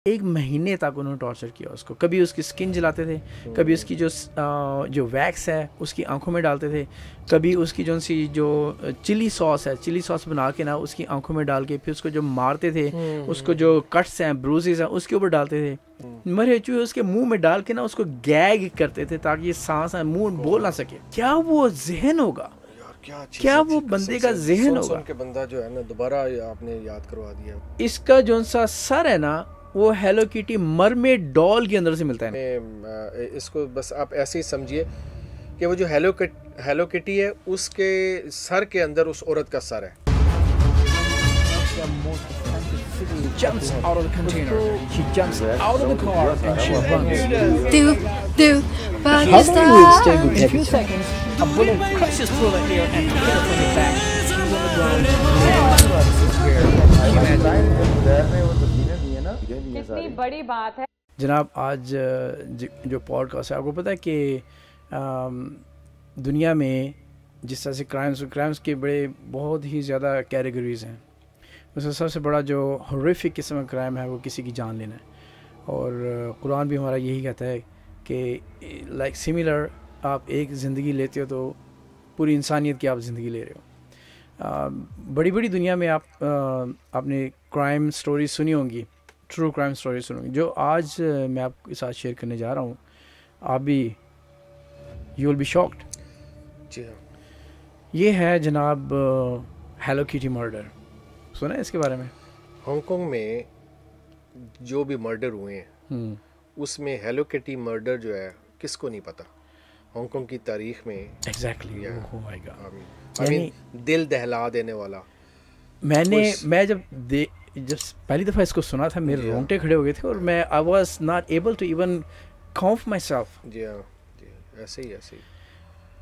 1 महीने तक उन्होंने टॉर्चर किया उसको। कभी उसकी स्किन जलाते थे, कभी उसकी जो वैक्स है उसकी आंखों में डालते थे, कभी उसकी जो चिली सॉस है, चिली सॉस बना के ना उसकी आंखों में डाल के फिर उसको जो मारते थे, उसको जो कट्स हैं, ब्रूजेस हैं, उसके ऊपर डालते थे। मरे चूहे उसके मुंह में डाल के ना उसको गैग करते थे ताकि ये सांस मुंह बोल ना सके। क्या वो जहन होगा? क्या वो बंदे का जहन होगा? सुन के बंदा जो है ना दोबारा आपने याद करवा दिया। इसका जो सा सर है ना वो हेलो किटी मरमेड डॉल के अंदर से मिलता है। इसको बस आप ऐसे ही समझिए कि वो जो हेलो किटी है उसके सर के अंदर उस औरत का सर है। She jumps out of the container. She jumps out of the car and she runs. Pakistan. In a few seconds, a bullet crushes through her ear and hits her from the back. She's on the ground. कितनी बड़ी बात है जनाब। आज जो podcast है, आपको पता है कि दुनिया में जिस तरह से क्राइम्स के बड़े बहुत ही ज़्यादा कैटेगरीज हैं, उसमें सबसे बड़ा जो हॉरिफिक किस्म का क्राइम है वो किसी की जान लेना है। और कुरान भी हमारा यही कहता है कि लाइक सिमिलर आप एक ज़िंदगी लेते हो तो पूरी इंसानियत की आप ज़िंदगी ले रहे हो। बड़ी बड़ी दुनिया में आपने क्राइम स्टोरी सुनी होंगी, ट्रू क्राइम स्टोरी सुनी होंगी। जो आज मैं आपके साथ शेयर करने जा रहा हूँ, आप भी यू विल बी शॉक्ड। जी हाँ, ये है जनाब हेलो किटी मर्डर। सुना है इसके बारे में? हांगकांग में जो भी मर्डर हुए हैं उसमें हेलो किटी मर्डर जो है किसको नहीं पता हांगकांग की तारीख में। एग्जैक्टली। आई मीन दिल दहला देने वाला। मैं जब पहली दफ़ा इसको सुना था मेरे रोंगटे खड़े हो गए थे और मैं I was not able to even count myself. जी हाँ, ऐसे ही।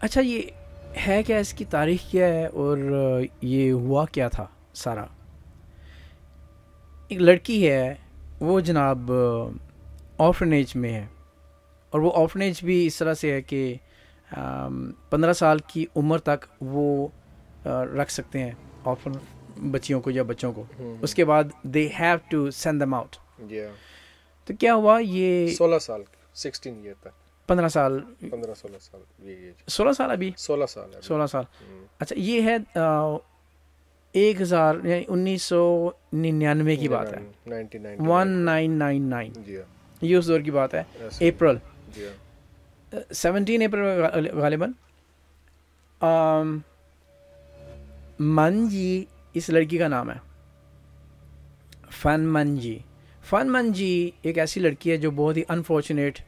अच्छा, ये है क्या, इसकी तारीख क्या है और ये हुआ क्या था सारा? एक लड़की है, वो जनाब ऑर्फनेज में है, और वो ऑर्फनेज भी इस तरह से है कि 15 साल की उम्र तक वो रख सकते हैं ऑर्फन बच्चियों को या बच्चों को। उसके बाद they have to send them out. तो क्या हुआ, ये 16 साल 16 ईयर तक 15 साल 15-16 साल, ये 16 साल अभी 16 साल है 16 साल। अच्छा, ये है 1999 की बात है, 1999। ये उस दौर की बात है, अप्रैल 17 अप्रैल गालिबन। मंजी इस लड़की का नाम है, फन मंजी एक ऐसी लड़की है जो बहुत ही अनफॉर्चुनेट,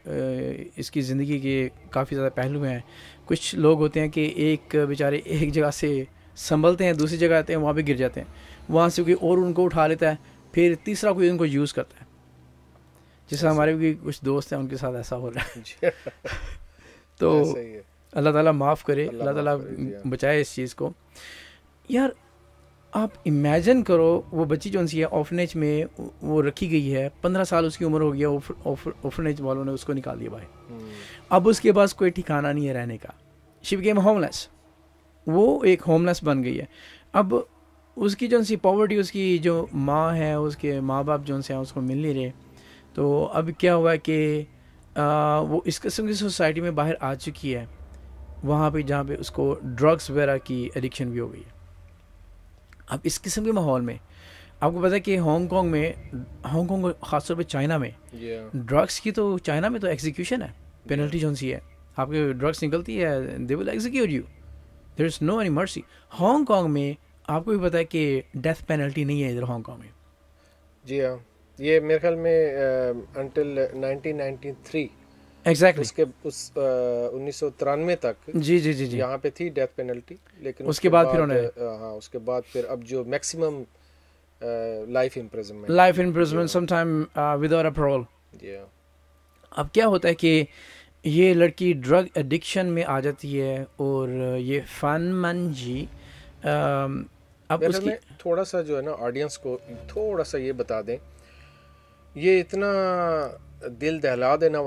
इसकी ज़िंदगी के काफ़ी ज़्यादा पहलू हैं। कुछ लोग होते हैं कि एक बेचारे एक जगह से संभलते हैं, दूसरी जगह आते हैं, वहाँ पे गिर जाते हैं, वहाँ से कोई और उनको उठा लेता है, फिर तीसरा कोई उनको यूज़ करता है। जैसे हमारे भी कुछ दोस्त हैं, उनके साथ ऐसा हो रहा है। तो अल्लाह ताला माफ़ करे, अल्लाह ताला बचाए इस चीज़ को। यार आप इमेजिन करो, वो बच्ची जो सी है ऑर्फनेज में वो रखी गई है, 15 साल उसकी उम्र हो गया, ऑर्फनेज वालों ने उसको निकाल दिया भाई। अब उसके पास कोई ठिकाना नहीं है रहने का। शी बिकेम होमलेस, वो एक होमलेस बन गई है। अब उसकी जो सी पॉवर्टी, उसकी जो माँ है, उसके माँ बाप जो से हैं उसको मिल नहीं रहे। तो अब क्या हुआ है कि वो इस किस्म की सोसाइटी में बाहर आ चुकी है, वहाँ पे जहाँ पे उसको ड्रग्स वगैरह की एडिक्शन भी हो गई है। अब इस किस्म के माहौल में आपको पता है कि हांगकांग ख़ासतौर पे चाइना में ड्रग्स की तो चाइना में तो एग्जीक्यूशन है, पेनल्टी जो सी है, आपके ड्रग्स निकलती है they will execute you, there is no any mercy. Hong Kong में आपको भी पता है कि डेथ पेनल्टी नहीं है इधर हांगकांग में। जी हाँ, ये मेरे ख्याल में अंटिल 1993 एग्जैक्टली उसके उस 1993 तक जी यहाँ पे थी डेथ पेनल्टी, लेकिन उसके बाद फिर उसके बाद फिर अब जो maximum life imprisonment sometime without a parole. अब क्या होता है कि ये लड़की ड्रग एडिक्शन में आ जाती है, और ये फन मंजी अब उसकी थोड़ा सा जो है ना ऑडियंस को थोड़ा सा ये बता दें, ये इतना दिल दहला देने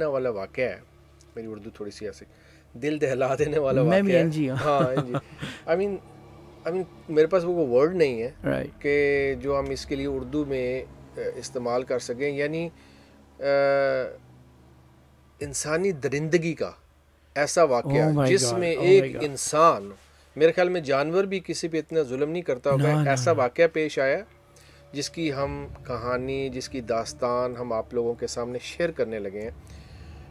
वाला वाक़या है। मेरी उर्दू थोड़ी सी ऐसी दिल दहला देने वाला वाक़या है। हाँ, आई मीन मेरे पास वो वर्ड नहीं है कि जो हम इसके लिए उर्दू में इस्तेमाल कर सकें, यानी इंसानी दरिंदगी का ऐसा वाक़या जिसमें एक इंसान, मेरे ख्याल में जानवर भी किसी पे इतना जुल्म नहीं करता होगा, ऐसा वाक़या पेश आया जिसकी हम कहानी, जिसकी दास्तान हम आप लोगों के सामने शेयर करने लगे हैं,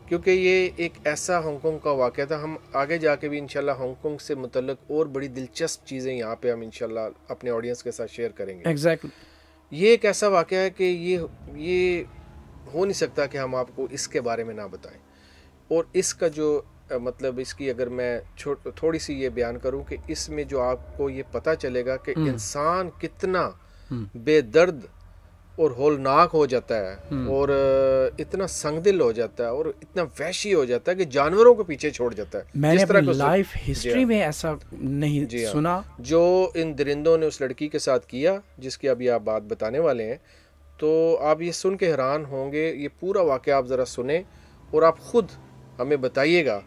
क्योंकि ये एक ऐसा हांगकांग का वाक़या था। हम आगे जाके भी इंशाल्लाह हांगकांग से मुतल्लिक़ और बड़ी दिलचस्प चीज़ें यहाँ पे हम इंशाल्लाह अपने ऑडियंस के साथ शेयर करेंगे। एग्जैक्टली ये एक ऐसा वाक़या है कि ये हो नहीं सकता कि हम आपको इसके बारे में ना बताएं। और इसका जो मतलब इसकी अगर मैं थोड़ी सी ये बयान करूं कि इसमें जो आपको ये पता चलेगा कि इंसान कितना बेदर्द और होलनाक हो जाता है और इतना संगदिल हो जाता है और इतना वहशी हो जाता है कि जानवरों को पीछे छोड़ जाता है। मैंने अपनी लाइफ हिस्ट्री में ऐसा नहीं सुना जो इन दरिंदों ने उस लड़की के साथ किया, जिसकी अभी आप बात बताने वाले हैं। तो आप ये सुन के हैरान होंगे। ये पूरा वाक़या आप ज़रा सुने और आप खुद हमें बताइएगा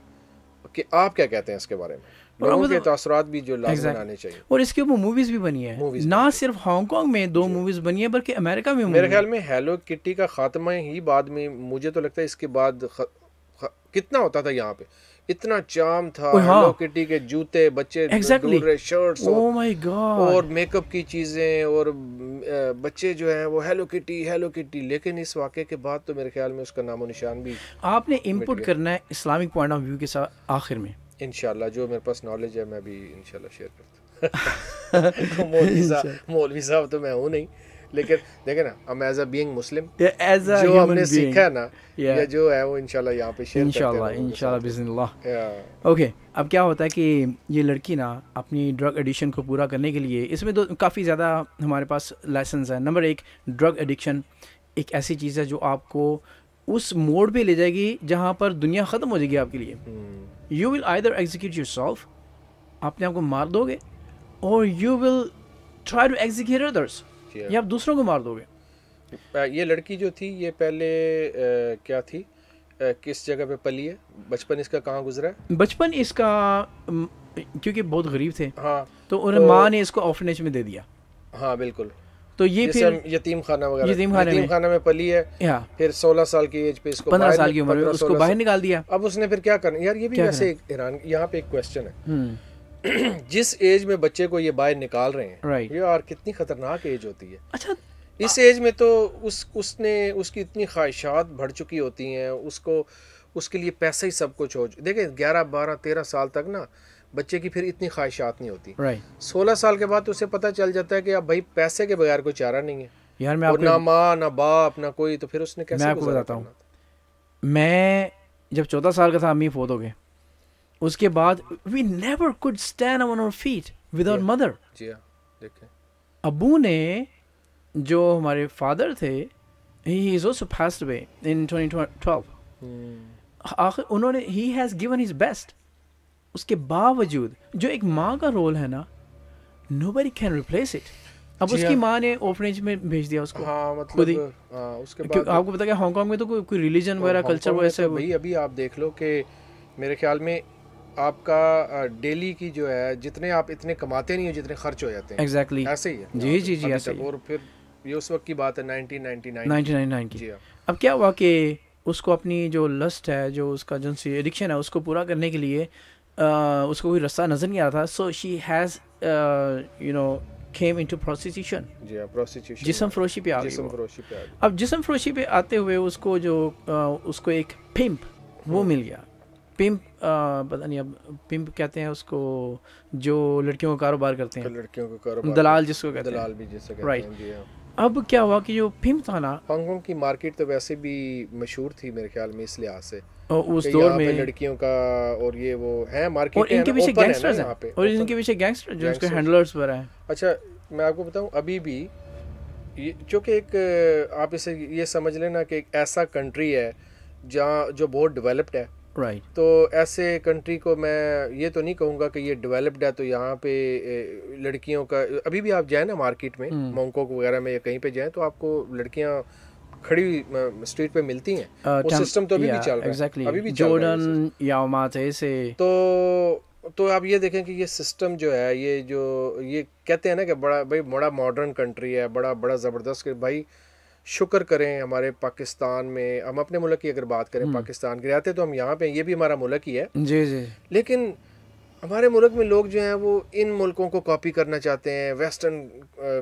कि आप क्या कहते हैं इसके बारे में। लोगों के तासुरात भी जो लाज़िम आने चाहिए। और इसके ऊपर मूवीज भी बनी है, ना सिर्फ हांगकांग में 2 मूवीज बनी है बल्कि अमेरिका में। मेरे ख्याल में हेलो किटी का खात्मा ही बाद में, मुझे तो लगता है इसके बाद कितना होता था यहाँ पे, इतना चाम था। हेलो किटी के जूते बच्चे ढूंढ रहे, शर्ट्स, ओह माय गॉड, और मेकअप की चीजें, और बच्चे जो हैं वो हेलो किटी। लेकिन इस वाक़े के बाद तो मेरे ख्याल में उसका नामो निशान भी। आपने इनपुट करना है इस्लामिक पॉइंट ऑफ व्यू के साथ आखिर में इंशाल्लाह, जो मेरे पास नॉलेज है मैं भी इंशाल्लाह शेयर करता हूँ। मौलवी साहब तो मैं हूँ नहीं, लेकिन देखे ना, हम एज अ बीइंग मुस्लिम जो हमने सीखा है ना, ये जो है वो इंशाल्लाह यहाँ पे शेयर इंशाल्लाह बिस्मिल्लाह। ओके, अब क्या होता है कि ये लड़की ना अपनी ड्रग एडिक्शन को पूरा करने के लिए, इसमें तो काफ़ी ज़्यादा हमारे पास लाइसेंस है। नंबर 1, ड्रग एडिक्शन एक ऐसी चीज़ है जो आपको उस मोड पे ले जाएगी जहाँ पर दुनिया ख़त्म हो जाएगी आपके लिए। You will either execute yourself, अपने आप को मार दोगे, और you will try to execute others, या आप दूसरों को मार दोगे। ये लड़की जो थी ये पहले क्या थी, किस जगह पे पली है, बचपन इसका कहाँ गुजरा है? बचपन इसका क्योंकि बहुत गरीब थे, हाँ, तो उन्हें माँ ने इसको ऑर्फनेज में दे दिया। हाँ बिल्कुल। तो ये फिर यतीम खाना वगैरह, यतीम खाना में पली है। फिर 16 साल की एज पे इसको 15 साल की उम्र में उसको बाहर निकाल दिया। अब उसने फिर क्या करना यार, ये भी वैसे ईरान, यहाँ पे एक क्वेश्चन है जिस एज में बच्चे को ये बाहर निकाल रहे हैं, ये यार कितनी खतरनाक एज होती है। अच्छा, इस एज में तो उसकी इतनी ख्वाहिशात बढ़ चुकी होती हैं, उसके लिए पैसा ही सब कुछ हो। देखें 11, 12, 13 साल तक ना बच्चे की फिर इतनी ख्वाहिशात नहीं होती। 16 साल के बाद तो उसे पता चल जाता है कि अब भाई पैसे के बगैर कोई चारा नहीं है यार। मैं आपको ना माँ ना बाप ना कोई, तो फिर उसने कैसे, मैं आपको बताता हूँ। मैं जब 14 साल का था, अम्मी फोत हो गए। उसके बाद we never could stand on our feet without mother. जी हाँ, देखें अबू ने, जो हमारे फादर थे, he is also passed away in 2012। आखिर उन्होंने, he has given his best. उसके बावजूद जो एक माँ का रोल है ना, nobody can replace it। अब उसकी माँ ने ऑर्फनेज में भेज दिया उसको। हाँ, मतलब उसके बाद आपको पता है हांगकांग में तो कोई रिलीजन वगैरह कल्चर वैसे भाई अभी आप देख लो कि मेरे ख्याल में आपका डेली की जो है, जितने आप इतने कमाते नहीं हो जितने खर्च हो जाते हैं। एग्जैक्टली ऐसे ही है। जी ऐसे ही। और फिर ये उस वक्त की बात है 1999 की। अब क्या हुआ कि उसको अपनी जो लस्ट है, जो उसका जो एडिक्शन है, उसको पूरा करने के लिए उसको कोई रास्ता नजर नहीं आ रहा था। So she has came into prostitution। जी हां, prostitution, जिस्म फरोशी पे आ गई। अब जिस्म फरोशी पे आते हुए उसको जो उसको एक पिम्प वो मिल गया। पिम्प पता नहीं अब पिम्प कहते हैं उसको जो लड़कियों का कारोबार करते हैं, लड़कियों का कारोबार, दलाल जिसको कहते हैं, दलाल भी जिसे कहते हैं। जी हां। अब क्या हुआ कि जो पिम्प था ना, हांगकांग की मार्केट तो वैसे भी मशहूर थी मेरे ख्याल में इस लिहाज से, उस दौर में लड़कियों का, और ये वो है मार्केट, और इनके पीछे गैंगस्टर्स हैं, और इनके पीछे गैंगस्टर जो उसके हैंडलर्स वगैरह हैं। अच्छा, मैं आपको बताऊं, अभी भी ये जो कि एक आप इसे ये समझ लेना कि एक ऐसा कंट्री है जहाँ जो बहुत डेवलप्ड है। राइट। तो ऐसे कंट्री को मैं ये तो नहीं कहूँगा कि ये डेवलप्ड है तो यहाँ पे लड़कियों का, अभी भी आप जाए ना मार्केट में, मोंगकोक वगैरह में या कहीं पे जाए, तो आपको लड़कियाँ खड़ी स्ट्रीट पे मिलती हैं। वो सिस्टम तो अभी भी चल रहा है, अभी भी जॉर्डन या माते से। तो आप ये देखें कि ये सिस्टम जो है, ये कहते हैं ना कि बड़ा मॉडर्न कंट्री है, बड़ा ज़बरदस्त, कि भाई शुक्र करें हमारे पाकिस्तान में, हम अपने मुल्क की अगर बात करें, पाकिस्तान के रहते तो हम यहाँ पे, ये भी हमारा मुल्क ही है जी जी, लेकिन हमारे मुल्क में लोग जो हैं वो इन मुल्कों को कॉपी करना चाहते हैं, वेस्टर्न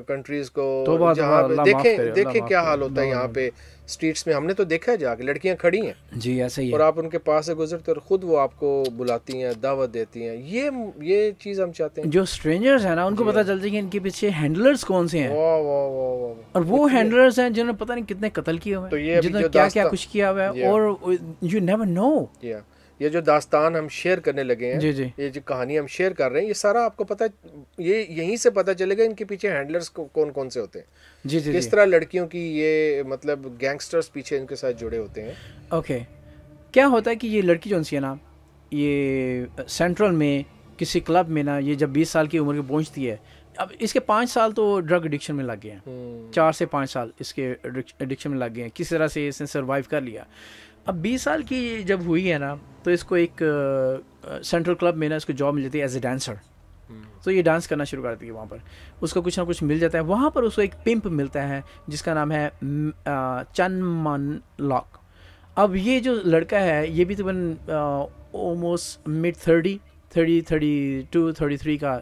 कंट्रीज़ को, जहाँ पे देखें क्या हाल होता है यहाँ पे स्ट्रीट्स में। हमने तो देखा है जाके लड़कियाँ खड़ी हैं जी ऐसे ही, और आप उनके पास से गुजरते और ख़ुद वो आपको बुलाती हैं, दावत देती हैं। ये चीज़ हम चाहते हैं। जो स्ट्रेंजर्स हैं ना, उनको पता चलता है कि इनके पीछे हैंडलर्स कौन से हैं, वाह वाह वाह, और वो हैंडलर्स हैं जिन्होंने पता नहीं कितने कत्ल किए हुए हैं, जिन्होंने क्या क्या कुछ किया हुआ है, और यू नेवर नो। ये जो दास्तान हम शेयर करने लगे हैं, जी जी, ये जो कहानी हम शेयर कर रहे हैं, ये सारा आपको पता, ये यहीं से पता चलेगा इनके पीछे हैंडलर्स कौन कौन से होते हैं। जी जी, किस तरह लड़कियों की ये मतलब गैंगस्टर्स पीछे इनके साथ जुड़े होते हैं। ओके, क्या होता है कि ये लड़की जो सी है ना, ये सेंट्रल में किसी क्लब में ना, ये जब 20 साल की उम्र की पहुंचती है, अब इसके 5 साल तो ड्रग एडिक्शन में लग गए हैं, 4 से 5 साल इसके एडिक्शन में लग गए हैं, किस तरह से इसने सर्वाइव कर लिया। अब 20 साल की जब हुई है ना, तो इसको एक सेंट्रल क्लब में ना इसको जॉब मिल जाती है एज ए डांसर। तो ये डांस करना शुरू करती है वहाँ पर, उसको कुछ ना कुछ मिल जाता है। वहाँ पर उसको एक पिंप मिलता है जिसका नाम है चन मन लॉक। अब ये जो लड़का है ये भी तकरीबन ऑलमोस्ट मिड 32 33 का,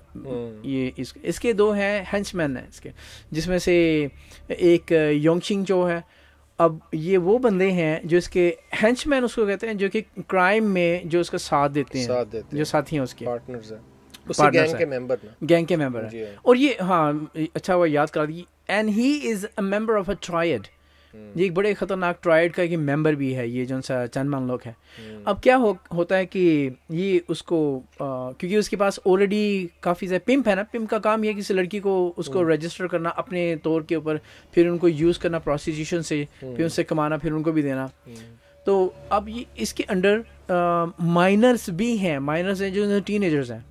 ये इसके 2 हैं हेंचमैन है इसके, जिसमें से एक योंगशिंग जो है। अब ये वो बंदे हैं जो इसके हेंचमैन उसको कहते हैं, जो कि क्राइम में जो उसका साथ देते हैं, जो साथी हैं उसके पार्टनर्स हैं, उसी गैंग के मेंबर हैं। और ये हाँ अच्छा वो याद करा दी, and he is a member of a triad. ये एक बड़े ख़तरनाक ट्रायड का एक मेंबर भी है ये जो सा चंदमान लोग है। अब क्या होता है कि ये उसको क्योंकि उसके पास ऑलरेडी काफ़ी ज़्यादा पिम्प है ना, पिम्प का काम ये है किसी लड़की को उसको रजिस्टर करना अपने तौर के ऊपर, फिर उनको यूज़ करना प्रोस्टिट्यूशन से, फिर उनसे कमाना, फिर उनको भी देना। तो अब ये इसके अंडर माइनर्स भी हैं, माइनर्स हैं जो टीनेजर्स हैं।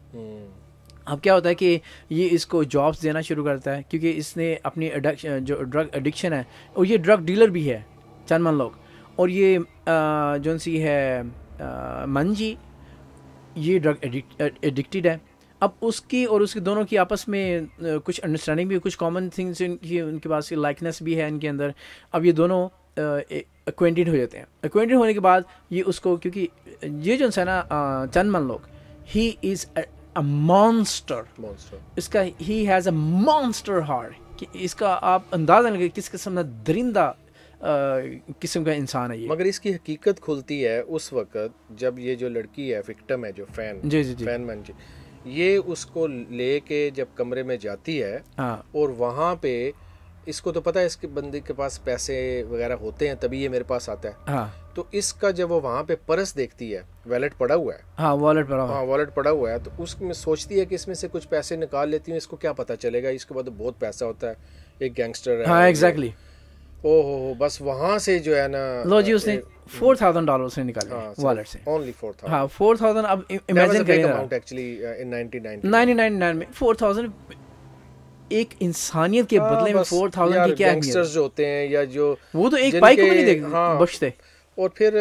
अब क्या होता है कि ये इसको जॉब्स देना शुरू करता है, क्योंकि इसने अपनी जो ड्रग एडिक्शन है, और ये ड्रग डीलर भी है चंदमान लोग, और ये जो सी है मंजी, ये ड्रग एडिक्टेड है। अब उसकी और उसके दोनों की आपस में कुछ अंडरस्टैंडिंग भी, कुछ कॉमन थिंग्स उनके पास लाइकनेस भी है इनके अंदर। अब ये दोनों एक्वेंटेड हो जाते हैं। एक्वेंटेड होने के बाद ये उसको, क्योंकि ये जो है ना चंदमान लोग, ही इज़ a monster. इसका he has a monster heart, कि इसका आप अंदाज़ा लगे किस किस्म का दरिंदा किस्म का इंसान है ये। मगर इसकी हकीकत खुलती है उस वक्त जब ये जो लड़की है, विक्टिम है, जो फैन मन जी, ये उसको लेके जब कमरे में जाती है, और वहाँ पे इसको तो पता है इसके बंदे के पास पैसे वगैरह होते हैं तभी ये मेरे पास आता है। तो इसका जब वो वहाँ पे पर्स देखती है, वॉलेट पड़ा हुआ है, वॉलेट पड़ा हुआ है, तो उसमें सोचती है कि इसमें से कुछ पैसे निकाल लेती हूँ, इसको क्या पता चलेगा, इसके बाद बहुत पैसा होता है, एक गैंगस्टर है। हाँ एग्जैक्टली। ओहो, बस वहाँ से जो है ना, लो जी उसने $4,000 से निकाले वॉलेट से, ओनली 4,000। हाँ 4,000। अब इमेजिन करें अमाउंट एक्चुअली इन 1999 में 4,000 एक इंसानियत के बदले में 4,000 की क्या गैंगस्टर्स जो होते हैं, या जो वो तो एक बाइक को भी नहीं बख्शते। और फिर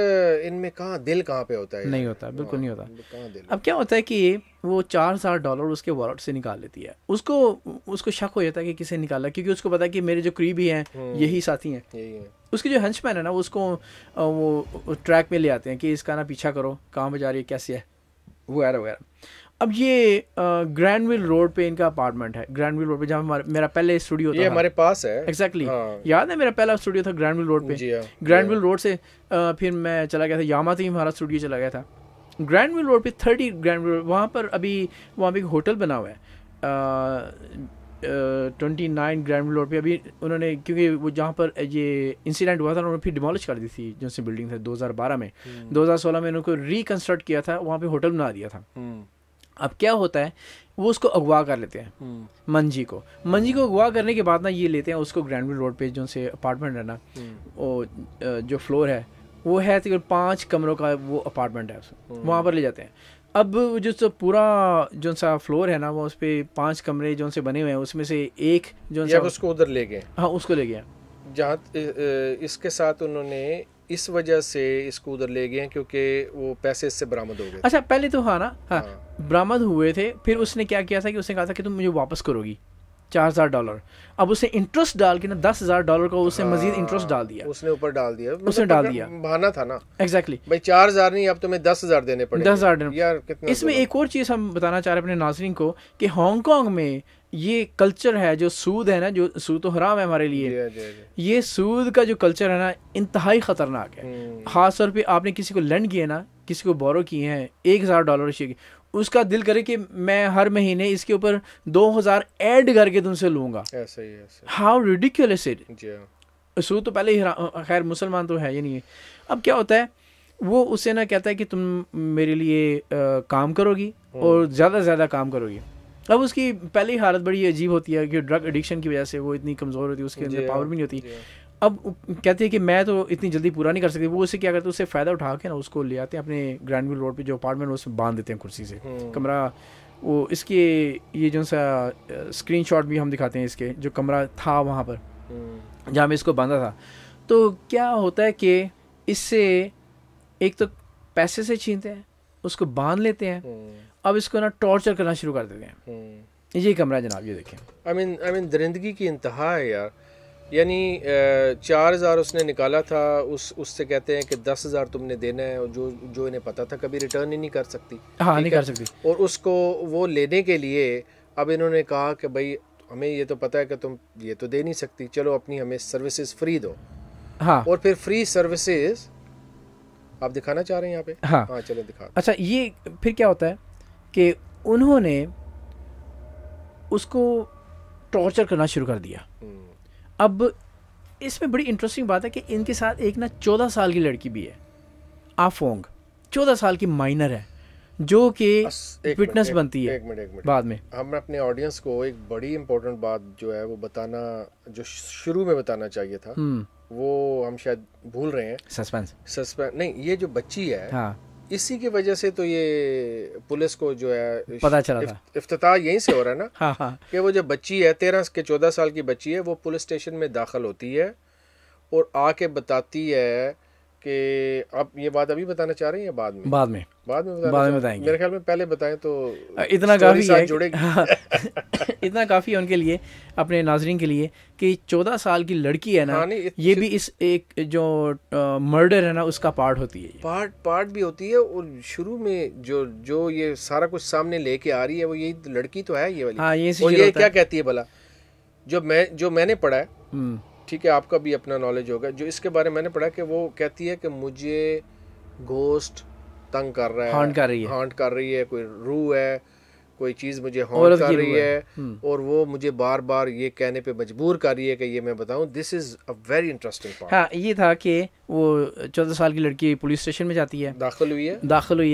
इनमें दिल कहाँ पे होता है? नहीं होता, बिल्कुल नहीं होता। अब क्या होता है कि वो $4,000 उसके वॉलेट से निकाल लेती है। उसको शक हो जाता है कि किसे निकाला, क्योंकि उसको पता है कि मेरे जो करीबी हैं यही साथी हैं। उसके जो हंचमैन है ना, उसको वो ट्रैक में ले आते हैं कि इसका ना पीछा करो, कहाँ पे जा रही है, कैसे है, वगैरह वगैरह। अब ये ग्रैंडविल रोड पे इनका अपार्टमेंट है, ग्रैंडविल रोड पे जहाँ मेरा पहले स्टूडियो था, ये हमारे पास है। एग्जैक्टली याद है, मेरा पहला स्टूडियो था ग्रैंडविल रोड पे। ग्रैंडविल रोड से फिर मैं चला गया था यामाती, हमारा स्टूडियो चला गया था ग्रैंडविल रोड पे 30 ग्रैंडविल। वहाँ पर अभी वहाँ पे एक होटल बना हुआ है 29 ग्रैंडविल रोड पे। अभी उन्होंने, क्योंकि वो जहाँ पर ये इंसिडेंट हुआ था उन्होंने फिर डिमोलिश कर दी थी जो सी बिल्डिंग था 2012 में। 2016 में उनको रिकन्स्ट्रक्ट किया था, वहाँ पे होटल बना दिया था। अब क्या होता है, वो उसको अगवा कर लेते हैं, मंजी को अगवा करने के बाद ना ये लेते हैं उसको ग्रैंडविल रोड पे जो से अपार्टमेंट है ना, वो जो फ्लोर है वो है तकरीबन 5 कमरों का वो अपार्टमेंट है, वहाँ पर ले जाते हैं। अब जो पूरा जो सा फ्लोर है ना, वो उस पर 5 कमरे जो से बने हुए हैं, उसमें से एक जो उसको उधर ले गए। हाँ उसको ले गया, जहाँ इसके साथ उन्होंने इस वजह से इसको उधर ले गए क्योंकि वो पैसे इससे बरामद हो गए। अच्छा पहले तो हाँ ना, हाँ बरामद हुए थे, फिर उसने क्या किया था कि उसने कहा था कि तुम मुझे वापस करोगी, $4,000। अब उसने इंटरेस्ट डाल के ना $10,000 को उसने मजीद इंटरेस्ट डाल दिया, उसने ऊपर डाल दिया, उसने डाल दिया, बहाना था ना। एग्जैक्टली भाई 4,000 नहीं, अब तुम्हें 10,000 देने पड़ेंगे। 10,000 देने। यार कितना। इसमें एक और चीज़ हम बताना चाह रहे हैं अपने नाज़रीन को कि हांगकांग में ये कल्चर है, जो सूद है ना, जो सूद तो हराम है हमारे लिए, ये सूद का जो कल्चर है ना इंतहाई ख़तरनाक है। ख़ास तौर पे आपने किसी को लेंड किए ना, किसी को बोरो किए हैं $1,000 की, उसका दिल करे कि मैं हर महीने इसके ऊपर 2,000 ऐड करके तुमसे लूँगा। ऐसा ही हाउ रिडिकुलस इट। सूद तो पहले ही खैर मुसलमान तो है ये नहीं है। अब क्या होता है, वो उससे ना कहता है कि तुम मेरे लिए काम करोगी और ज़्यादा से ज़्यादा काम करोगी। अब उसकी पहली हालत बड़ी अजीब होती है कि ड्रग एडिक्शन की वजह से वो इतनी कमज़ोर होती है, उसके अंदर पावर भी नहीं होती। अब कहते हैं कि मैं तो इतनी जल्दी पूरा नहीं कर सकती। वो उससे क्या करते हैं, उससे फ़ायदा उठा के ना उसको ले आते हैं अपने ग्रैंडविल रोड पे जो अपार्टमेंट है उसमें बांध देते हैं कुर्सी से कमरा। वो इसके ये जो सा स्क्रीनशॉट भी हम दिखाते हैं इसके, जो कमरा था वहाँ पर जहाँ में इसको बांधा था। तो क्या होता है कि इससे एक तो पैसे से छीनते हैं, उसको बांध लेते हैं, अब इसको ना टॉर्चर करना शुरू कर देते हैं। ये कमरा जनाब, ये देखें। आई मीन दरिंदगी की इंतहा है यार। यानी 4,000 उसने निकाला था, उससे कहते हैं कि 10,000 तुमने देना है, और जो इन्हें पता था कभी रिटर्न ही नहीं कर सकती। हाँ, नहीं कर सकती। और उसको वो लेने के लिए अब इन्होंने कहा कि भाई हमें ये तो पता है कि तुम ये तो दे नहीं सकती, चलो अपनी हमें सर्विसेज फ्री दो। हाँ, और फिर फ्री सर्विसेज आप दिखाना चाह रहे हैं यहाँ पे? हाँ चलो दिखा। अच्छा, ये फिर क्या होता है कि उन्होंने उसको टॉर्चर करना शुरू कर दिया। अब इसमें बड़ी इंटरेस्टिंग बात है कि इनके साथ एक ना 14 साल की लड़की भी है, आफोंग, 14 साल की माइनर है, जो कि फिटनेस बनती है। एक मिनट बाद में हम अपने ऑडियंस को एक बड़ी इंपॉर्टेंट बात जो है वो बताना, जो शुरू में बताना चाहिए था, वो हम शायद भूल रहे हैं। सस्पेंस नहीं, ये जो बच्ची है, हाँ, इसी की वजह से तो ये पुलिस को जो है पता चला था। इफ्तिताह यहीं से हो रहा है ना। हाँ हाँ, कि वो जो बच्ची है 13 के 14 साल की बच्ची है, वो पुलिस स्टेशन में दाखिल होती है और आके बताती है कि आप ये बात अभी बताना चाह रहे हैं या बाद में? बाद में बताएंगे। मेरे ख्याल में पहले बताएं तो इतना काफ़ी है, जुड़ेगी। हाँ, इतना काफ़ी है उनके लिए, अपने नाजरीन के लिए, कि 14 साल की लड़की है ना। हाँ, ये भी इस एक जो मर्डर है ना उसका पार्ट होती है, पार्ट भी होती है। और शुरू में जो ये सारा कुछ सामने लेके आ रही है वो यही लड़की तो है ये वाली। हाँ, ये क्या कहती है भला, जो मैंने पढ़ा है, ठीक है, आपका भी अपना नॉलेज होगा, जो इसके बारे में मैंने पढ़ा कि वो कहती है कि मुझे घोस्ट तंग कर रहा है, हांट कर रही है, कोई रूह है, कोई चीज़ मुझे हॉन्ट कर रही है, और वो मुझे बार बार ये कहने पे मजबूर कर रही है कि ये मैं बताऊं। This is a very interesting part. हाँ, ये था कि वो 14 साल की लड़की पुलिस स्टेशन में जाती है, दाखिल हुई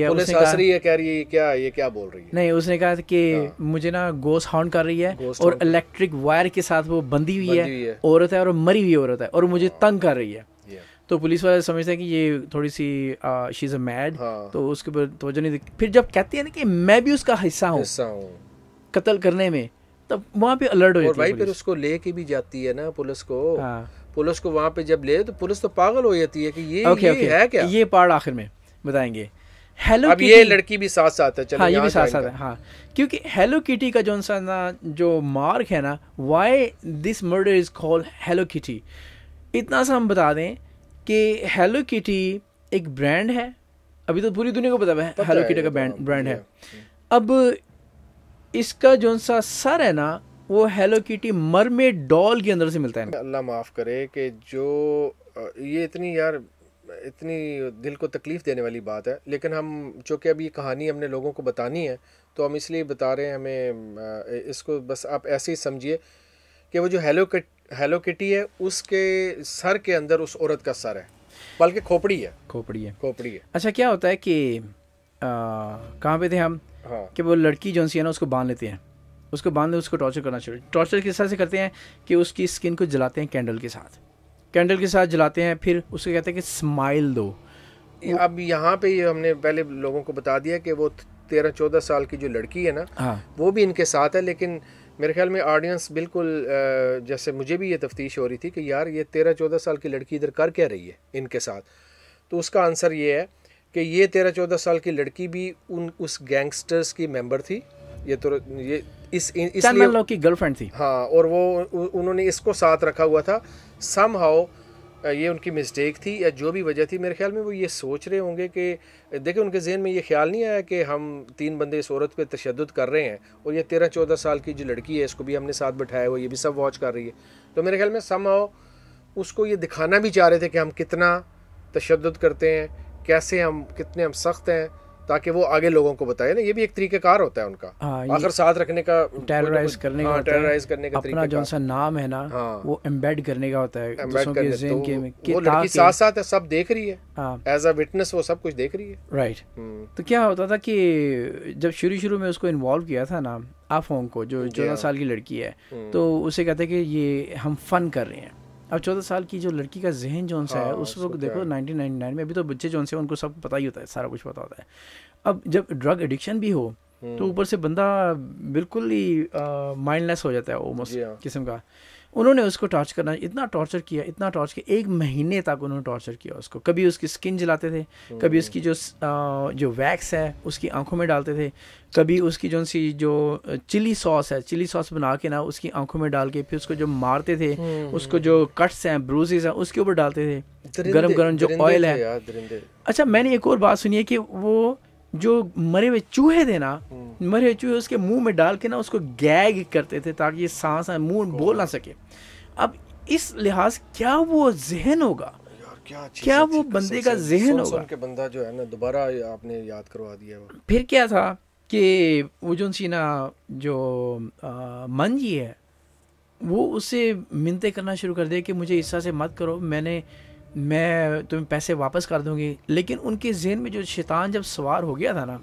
है, पुलिस हंस रही है, कह रही है ये क्या बोल रही है। नहीं, उसने कहा कि मुझे ना गोस्ट हॉन्ट कर रही है और इलेक्ट्रिक वायर के साथ वो बंधी हुई है, औरत है और मरी हुई औरत है, और मुझे तंग कर रही है। तो पुलिस वाले समझते हैं कि ये थोड़ी सी शी इज़ अ मैड, तो उसके ऊपर तवज्जो नहीं दी। फिर जब कहती है ना कि मैं भी उसका हिस्सा हूँ कत्ल करने में, तब वहाँ पे अलर्ट हो जाती है। और भाई फिर उसको लेके भी जाती है ना पुलिस को। पुलिस को वहाँ पे जब ले तो पुलिस तो पागल हो जाती है कि ये है क्या। ये पार्ट आखिर में बताएंगे। हेलो अब ये लड़की भी साथ साथ है। चलो, हाँ, ये भी साथ है। हाँ, क्योंकि हेलो किटी का जो मार्क है ना, why this murder is called hello kitty, इतना सा हम बता दें कि हेलो किटी एक ब्रांड है। अभी तो पूरी दुनिया को पता है हेलो किटी का ब्रांड है। अब इसका जो सा सर है ना, वो हेलो किटी मरमेड डॉल के अंदर से मिलता है। अल्लाह माफ़ करे कि जो ये इतनी दिल को तकलीफ़ देने वाली बात है, लेकिन हम चूँकि अभी कहानी हमने लोगों को बतानी है तो हम इसलिए बता रहे हैं। हमें इसको बस आप ऐसे ही समझिए कि वो जो हेलो किटी है उसके सर के अंदर उस औरत का सर है, बल्कि खोपड़ी है। अच्छा, क्या होता है कि कहाँ पे थे हम? हाँ, कि वो लड़की जो है ना उसको बांध लेते हैं, उसको टॉर्चर करना शुरू। टॉर्चर किस तरह से करते हैं कि उसकी स्किन को जलाते हैं कैंडल के साथ जलाते हैं, फिर उसको कहते हैं कि स्माइल दो। अब यहाँ पे ये हमने पहले लोगों को बता दिया कि वो 13-14 साल की जो लड़की है ना, हाँ, वो भी इनके साथ है। लेकिन मेरे ख्याल में ऑडियंस बिल्कुल जैसे मुझे भी ये तफ्तीश हो रही थी कि यार ये 13-14 साल की लड़की इधर कर क्या रही है इनके साथ, तो उसका आंसर ये है कि ये 13-14 साल की लड़की भी उस गैंगस्टर्स की मेंबर थी। ये इसलिए लोग की गर्लफ्रेंड थी। हाँ, और वो उन्होंने इसको साथ रखा हुआ था। समहाउ ये उनकी मिस्टेक थी या जो भी वजह थी, मेरे ख्याल में वो ये सोच रहे होंगे कि देखिए उनके जहन में ये ख्याल नहीं आया कि हम 3 बंदे इस औरत पे तशद्दुद कर रहे हैं और ये 13-14 साल की जो लड़की है इसको भी हमने साथ बिठाया हुआ, ये भी सब वॉच कर रही है। तो मेरे ख्याल में समहाउ उसको ये दिखाना भी चाह रहे थे कि हम कितना तशद्दुद करते हैं, कैसे हम कितने हम सख्त हैं, ताकि वो आगे लोगों को बताए ना। ये भी एक तरीक़ाकार होता है उनका, आखिर साथ रखने का, टेरराइज करने का, टेरराइज करने का अपना जो सा नाम है ना वो एम्बेड करने का होता है दूसरों के ज़हन के में। वो लड़की साथ साथ है, सब देख रही है, एज अ विटनेस वो सब कुछ देख रही है। राइट। तो क्या होता था कि जब शुरू में उसको इन्वॉल्व किया था ना आफोंग को, जो 14 साल की लड़की है, तो उसे कहते हैं कि ये हम फन कर रहे हैं। अब 14 साल की जो लड़की का जहन जौन सा है उस वक्त देखो 1999 में, अभी तो बच्चे जौन से उनको सब पता ही होता है, सारा कुछ पता होता है। अब जब ड्रग एडिक्शन भी हो तो ऊपर से बंदा बिल्कुल ही माइंडलेस हो जाता है ऑलमोस्ट किस्म का। उन्होंने उसको टॉर्चर करना, इतना टॉर्चर किया 1 महीने तक उन्होंने टॉर्चर किया उसको। कभी उसकी स्किन जलाते थे, कभी उसकी जो वैक्स है उसकी आंखों में डालते थे, कभी उसकी जो चिली सॉस बना के ना उसकी आंखों में डाल के फिर उसको जो मारते थे, उसको जो कट्स हैं, ब्रूजेस हैं, उसके ऊपर डालते थे गरम जो ऑयल है। अच्छा, मैंने एक और बात सुनी है कि वो जो मरे हुए चूहे थे ना, मरे हुए चूहे उसके मुंह में डाल के ना उसको गैग करते थे ताकि ये सांस मुंह बोल ना सके। अब इस लिहाज क्या वो जहन होगा, क्या वो बंदे का जहन होगा कि बंदा जो है ना, दोबारा आपने याद करवा दिया। फिर क्या था कि वो जो सी ना जो मंजी है वो उससे मिन्नतें करना शुरू कर दे कि मुझे इस तरह से मत करो, मैं तुम्हें पैसे वापस कर दूंगी। लेकिन उनके जहन में जो शैतान जब सवार हो गया था ना,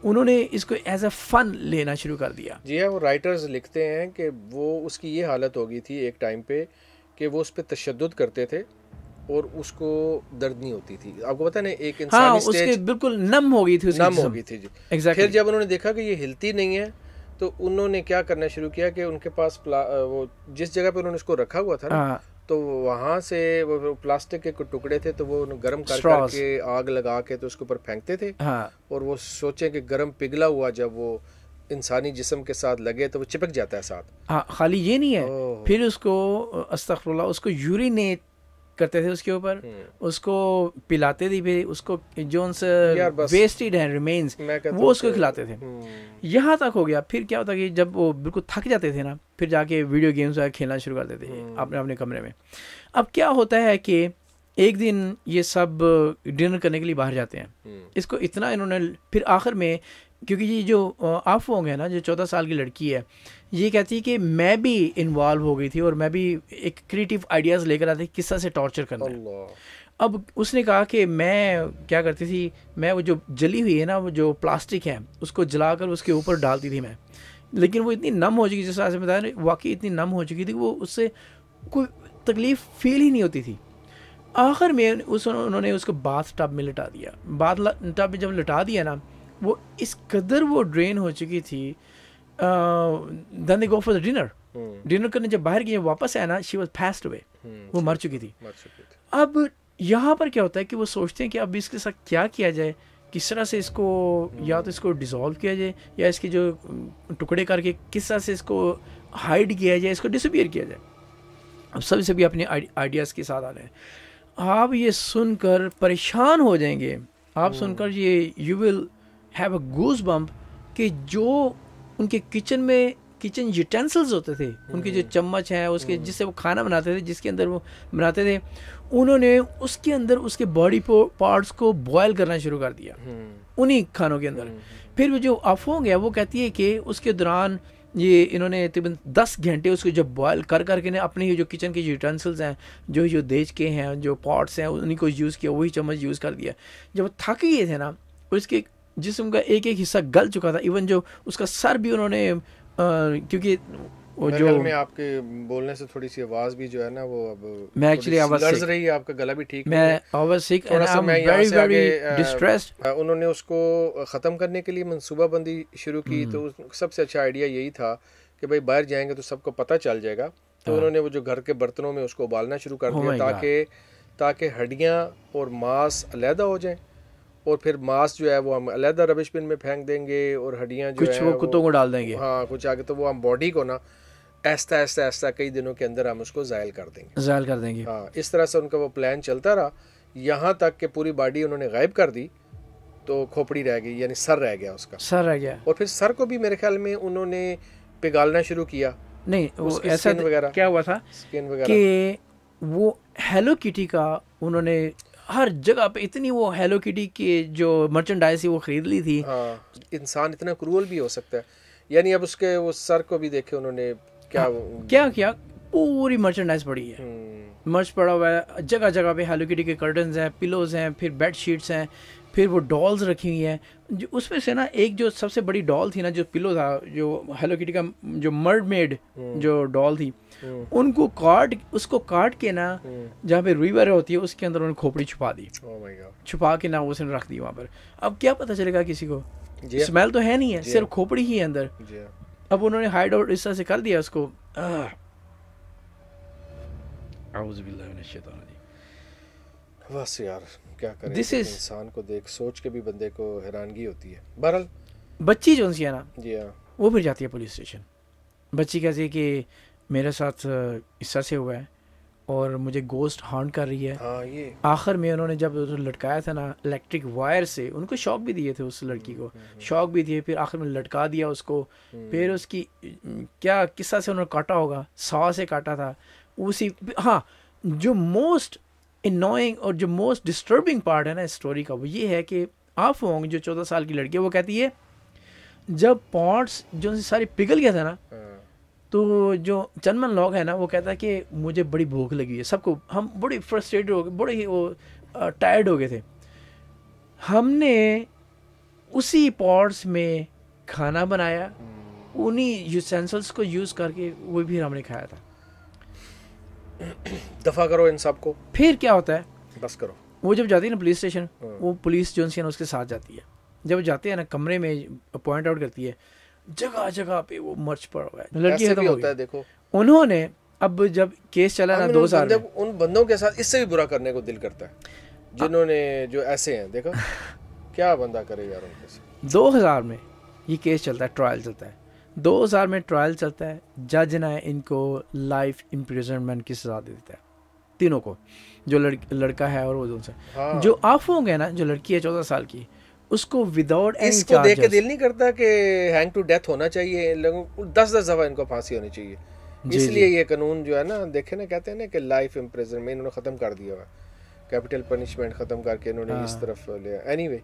उन्होंने इसको एज अ फन लेना शुरू कर दिया। जी हाँ, वो राइटर्स लिखते हैं कि वो उसकी ये हालत हो गई थी एक टाइम पे कि वो उस पर तशद्दुद करते थे और उसको दर्द नहीं होती थी। आपको पता है ना, एक इंसानी स्टेज उसके बिल्कुल नम हो गई थी जी। Exactly। फिर जब उन्होंने देखा कि ये हिलती नहीं है तो उन्होंने क्या करना शुरू किया कि उनके पास वो जिस जगह पे उन्होंने उसको रखा हुआ था ना, तो वहाँ से वो प्लास्टिक के टुकड़े थे, तो वो गर्म करके आग लगा के तो उसके ऊपर फेंकते थे। और वो सोचे कि गर्म पिघला हुआ जब वो इंसानी जिस्म के साथ लगे तो वो चिपक जाता है साथ। खाली ये नहीं है, फिर उसको अस्तगफुरुल्लाह उसको यूरिनेट करते थे उसके ऊपर, उसको पिलाते थे, फिर उसको जो वेस्टेड है रिमेन्स वो उसको खिलाते थे। यहाँ तक हो गया। फिर क्या होता कि जब वो बिल्कुल थक जाते थे ना, फिर जाके वीडियो गेम्स खेलना शुरू करते थे अपने कमरे में। अब क्या होता है कि एक दिन ये सब डिनर करने के लिए बाहर जाते हैं। इसको इतना इन्होंने फिर आखिर में, क्योंकि ये जो आफोंग है ना, जो 14 साल की लड़की है, ये कहती है कि मैं भी इन्वॉल्व हो गई थी और मैं भी एक क्रिएटिव आइडियाज़ लेकर आती किस तरह से टॉर्चर करना है। अब उसने कहा कि मैं क्या करती थी, मैं वो जो जली हुई है ना, वो जो प्लास्टिक है उसको जलाकर उसके ऊपर डालती थी मैं। लेकिन वो इतनी नम हो चुकी, जिस तरह से बताया ना, वाकई इतनी नम हो चुकी थी, वो उससे कोई तकलीफ़ फील ही नहीं होती थी। आखिर में उन्होंने उसको बाथ टब में लिटा दिया। बाथ टब में जब लिटा दिया ना, वो इस कदर वो ड्रेन हो चुकी थी। Then they go for the dinner करने जब बाहर गए, वापस आया ना, शी वाज पास्ड अवे, वो मर चुकी थी। अब यहाँ पर क्या होता है कि वो सोचते हैं कि अब इसके साथ क्या किया जाए, किस तरह से इसको या तो इसको डिसॉल्व किया जाए या इसके जो टुकड़े करके किस तरह से इसको हाइड किया जाए, इसको डिसअपीयर किया जाए। अब सभी अपने आइडियाज़ के साथ आ रहे हैं। आप ये सुनकर परेशान हो जाएंगे, आप सुनकर ये you will have a goose bump कि जो उनके किचन यूटेंसिल्स होते थे, उनके जो चम्मच हैं उसके जिससे वो खाना बनाते थे, जिसके अंदर वो बनाते थे, उन्होंने उसके अंदर उसके बॉडी पार्ट्स को बॉयल करना शुरू कर दिया उन्हीं खानों के अंदर। फिर वो जो अफोंग है वो कहती है कि उसके दौरान ये इन्होंने तकरीबन 10 घंटे उसको जब बॉयल करके ने अपने जो किचन के यूटेंसिल्स हैं, जो देज के हैं, जो पॉट्स हैं, उन्हीं को यूज़ किया, वही चम्मच यूज़ कर दिया। जब थक गए थे ना, उसके जिस्म का एक हिस्सा गल चुका था, इवन जो उसका सर भी उन्होंने क्योंकि वो जो में आपके बोलने से थोड़ी सी आवाज़ भी जो है ना, वो अब मैं एक्चुअली आवाज़ लर्ज रही है, आपका गला भी ठीक मैं आवाज़ sick and I am very very distressed. उन्होंने उसको ख़त्म करने के लिए मंसूबाबंदी शुरू की, तो सबसे अच्छा आइडिया यही था कि भाई बाहर जाएंगे तो सबको पता चल जाएगा। तो उन्होंने वो जो घर के बर्तनों में उसको उबालना शुरू कर दिया ताकि हड्डियाँ और मांस अलहदा हो जाए और फिर मांस जो है वो हम अलहदा रबिश बिन में फेंक देंगे और हड्डियाँ जो कुछ वो कुत्तों को डाल देंगे, हाँ कुछ आगे, तो वो हम बॉडी को ना ऐसा ऐसा ऐसा कई दिनों के अंदर हम उसको ज़ायल कर देंगे। हाँ, इस तरह से उनका वो प्लान चलता रहा, यहाँ तक कि पूरी बॉडी उन्होंने गायब कर दी, तो खोपड़ी रह गई, यानी सर रह गया, उसका सर रह गया। और फिर सर को भी मेरे ख्याल में उन्होंने पिघालना शुरू किया। नहीं, वो ऐसा वगैरह क्या हुआ था, स्किन वगैरह कि वो हेलो किटी का उन्होंने हर जगह पे इतनी वो हेलो किटी की जो मर्चेंडाइज थी वो खरीद ली थी। हाँ, इंसान इतना क्रूअल भी हो सकता है, यानी अब उसके वो सर को भी देखे उन्होंने क्या क्या पूरी मर्चेंडाइज पड़ी है, मर्च पड़ा हुआ है जगह जगह पे, हेलो किटी के कर्टन्स हैं, पिलोज हैं, फिर बेड शीट्स हैं, फिर वो डॉल्स रखी हुई हैं। जो उसमें से ना एक जो सबसे बड़ी डॉल थी ना, जो पिलो था, जो हेलो किटी का जो मर्मेड जो डॉल थी, उनको उसको काट के ना जहाँ पे रिवर होती है उसके अंदर उन्होंने खोपड़ी छुपा दी। छुपा के ना उसने रख दी वहाँ पर। अब क्या पता चलेगा किसी को, स्मेल तो है नहीं है, सिर्फ खोपड़ी ही है अंदर। अब उन्होंने हाइड आउट इस तरह से कर दिया उसको। बस यार क्या करें, इंसान को देख सोच के भी बंदे को हैरानगी होती है। बहरहाल बच्ची जो सी है ना, जी हाँ, वो फिर जाती है पुलिस स्टेशन। बच्ची कहती है कि मेरे साथ इस तरह से हुआ है और मुझे गोस्ट हांट कर रही है। हाँ, ये आखिर में उन्होंने जब लटकाया था ना इलेक्ट्रिक वायर से, उनको शॉक भी दिए थे, उस लड़की को शॉक भी दिए, फिर आखिर में लटका दिया उसको। फिर उसकी क्या किस्सा से उन्होंने काटा होगा, सौ से काटा था उसी। हाँ, जो मोस्ट इनोइंग और जो मोस्ट डिस्टर्बिंग पार्ट है ना इस स्टोरी का, वो ये है कि आफोंग जो 14 साल की लड़की है, वो कहती है जब पॉट्स जो सारी पिघल गया था ना, तो जो चंदमन लॉग है ना, वो कहता है कि मुझे बड़ी भूख लगी है, सबको, हम बड़े फ्रस्ट्रेटेड हो गए, बड़े ही वो टायर्ड हो गए थे। हमने उसी पॉट्स में खाना बनाया, उन्हीं यूटेंसिल्स को यूज़ करके वो भी हमने खाया था। दफा करो इन सब को। फिर क्या होता है, बस करो। वो जब जाती है ना पुलिस स्टेशन, वो पुलिस जो है उसके साथ जाती है। जब जाते हैं ना कमरे में, पॉइंट आउट करती है जगह जगह पे वो मर्च पड़ा हुआ है, लड़की खत्म हो गई। देखो उन्होंने अब जब केस चला ना 2000 में, उन बंदों के साथ इससे भी बुरा करने को दिल करता है जिन्होंने जो ऐसे हैं, देखो क्या बंदा करे यार उनके साथ। 2000 में ये केस चलता है, ट्रायल चलता है, 2000 में ट्रायल चलता है। जज ने इनको लाइफ इम्प्रिजनमेंट की सजा दे देता है तीनों को, जो लड़का है और वो दोनों। हाँ। जो आफोंग है ना, जो लड़की है 14 साल की, उसको विदाउट एनी इसको देख के दिल नहीं करता कि हैंग टू डेथ होना चाहिए, लोगों 10-10 दफा इनको फांसी होनी चाहिए। इसलिए ये कानून जो है ना, देखे ना, कहते हैं ना कि लाइफ इम्प्रिजनमेंट इन्होंने खत्म कर दिया हुआ, कैपिटल पनिशमेंट खत्म करके इन्होंने इस तरफ लिया। एनीवे,